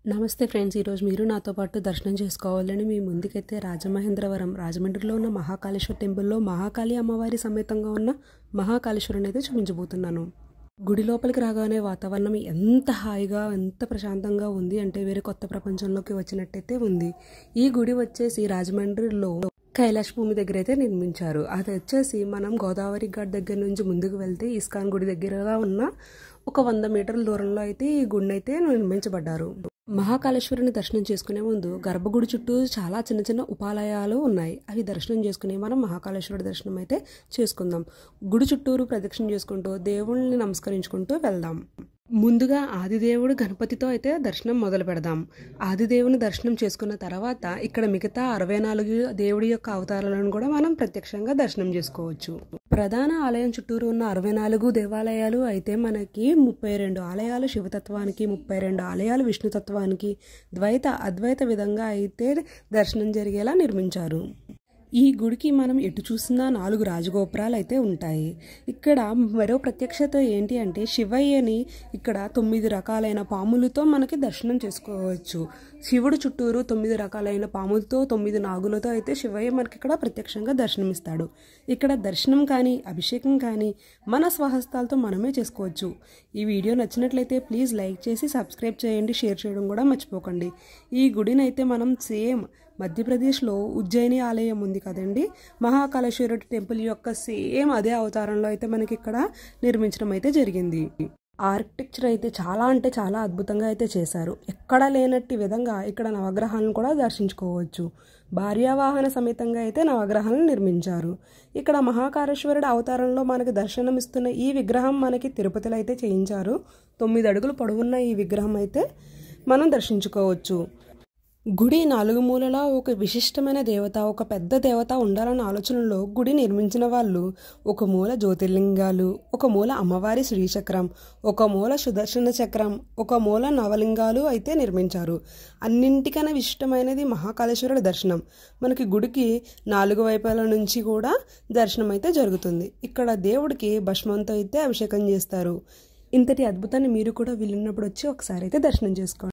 నమస్తే ఫ్రెండ్స్, ఈరోజు మీరు నాతో పాటు దర్శనం చేసుకోవాలని మీ ముందుకైతే రాజమహేంద్రవరం రాజమండ్రిలో ఉన్న మహాకాళేశ్వర టెంపుల్లో మహాకాళి అమ్మవారి సమేతంగా ఉన్న మహాకాళేశ్వరుని అయితే చూపించబోతున్నాను. గుడి లోపలికి రాగానే వాతావరణం ఎంత హాయిగా ఎంత ప్రశాంతంగా ఉంది అంటే వేరే కొత్త ప్రపంచంలోకి వచ్చినట్టయితే ఉంది. ఈ గుడి వచ్చేసి రాజమండ్రిలో కైలాష్ భూమి దగ్గర అయితే నిర్మించారు. అది వచ్చేసి మనం గోదావరి ఘాట్ దగ్గర నుంచి ముందుకు వెళ్తే ఇస్కాన్ గుడి దగ్గరగా ఉన్న ఒక 100 మీటర్ల దూరంలో అయితే ఈ గుడిని అయితే నిర్మించబడ్డారు. మహాకాళేశ్వరుని దర్శనం చేసుకునే ముందు గర్భగుడి చుట్టూ చాలా చిన్న చిన్న ఉపాలయాలు ఉన్నాయి. అవి దర్శనం చేసుకుని మనం మహాకాళేశ్వరుడి దర్శనం అయితే చేసుకుందాం. గుడి చుట్టూరు ప్రదక్షిణ చేసుకుంటూ దేవుళ్ళని నమస్కరించుకుంటూ వెళ్దాం. ముందుగా ఆదిదేవుడు గణపతితో అయితే దర్శనం మొదలు పెడదాం. ఆదిదేవుని దర్శనం చేసుకున్న తర్వాత ఇక్కడ మిగతా 64 దేవుడి యొక్క అవతారాలను కూడా మనం ప్రత్యక్షంగా దర్శనం చేసుకోవచ్చు. ప్రధాన ఆలయం చుట్టూరు ఉన్న 64 దేవాలయాలు అయితే మనకి 32 ఆలయాలు శివతత్వానికి, 32 ఆలయాలు విష్ణుతత్వానికి ద్వైత అద్వైత విధంగా అయితే దర్శనం జరిగేలా నిర్మించారు. ఈ గుడికి మనం ఎటు చూసినా 4 రాజగోపురాలు అయితే ఉంటాయి. ఇక్కడ మరో ప్రత్యక్షత ఏంటి అంటే శివయ్యని ఇక్కడ 9 రకాలైన పాములతో మనకి దర్శనం చేసుకోవచ్చు. శివుడు చుట్టూరు 9 రకాలైన పాములతో 9 నాగులతో అయితే శివయ్య మనకి ఇక్కడ ప్రత్యక్షంగా దర్శనమిస్తాడు. ఇక్కడ దర్శనం కానీ అభిషేకం కానీ మన స్వహస్తాలతో మనమే చేసుకోవచ్చు. ఈ వీడియో నచ్చినట్లయితే ప్లీజ్ లైక్ చేసి సబ్స్క్రైబ్ చేయండి, షేర్ చేయడం కూడా మర్చిపోకండి. ఈ గుడిని అయితే మనం సేమ్ మధ్యప్రదేశ్లో ఉజ్జయిని ఆలయం ఉంది కదండి, మహాకాళేశ్వరుడి టెంపుల్ యొక్క సేమ్ అదే అవతారంలో అయితే మనకి ఇక్కడ నిర్మించడం అయితే జరిగింది. ఆర్కిటెక్చర్ అయితే చాలా అంటే చాలా అద్భుతంగా అయితే చేశారు. ఎక్కడా లేనట్టి విధంగా ఇక్కడ నవగ్రహాలను కూడా దర్శించుకోవచ్చు. భార్యావాహన సమేతంగా అయితే నవగ్రహాలను నిర్మించారు. ఇక్కడ మహాకాళేశ్వరుడి అవతారంలో మనకి దర్శనమిస్తున్న ఈ విగ్రహం మనకి తిరుపతిలో అయితే చేయించారు. 9 అడుగులు పొడవున్న ఈ విగ్రహం అయితే మనం దర్శించుకోవచ్చు. గుడి 4 మూలలా ఒక విశిష్టమైన దేవత, ఒక పెద్ద దేవత ఉండాలన్న ఆలోచనలో గుడి నిర్మించిన వాళ్ళు ఒక మూల జ్యోతిర్లింగాలు, ఒక మూల అమ్మవారి శ్రీచక్రం, ఒక మూల సుదర్శన చక్రం, ఒక మూల నవలింగాలు అయితే నిర్మించారు. అన్నింటికన్నా విశిష్టమైనది మహాకాళేశ్వరుడి దర్శనం. మనకి గుడికి 4 వైపుల నుంచి కూడా దర్శనం అయితే జరుగుతుంది. ఇక్కడ దేవుడికి భస్మంతో అయితే అభిషేకం చేస్తారు. ఇంతటి అద్భుతాన్ని మీరు కూడా వీలున్నప్పుడు వచ్చి ఒకసారి అయితే దర్శనం చేసుకోండి.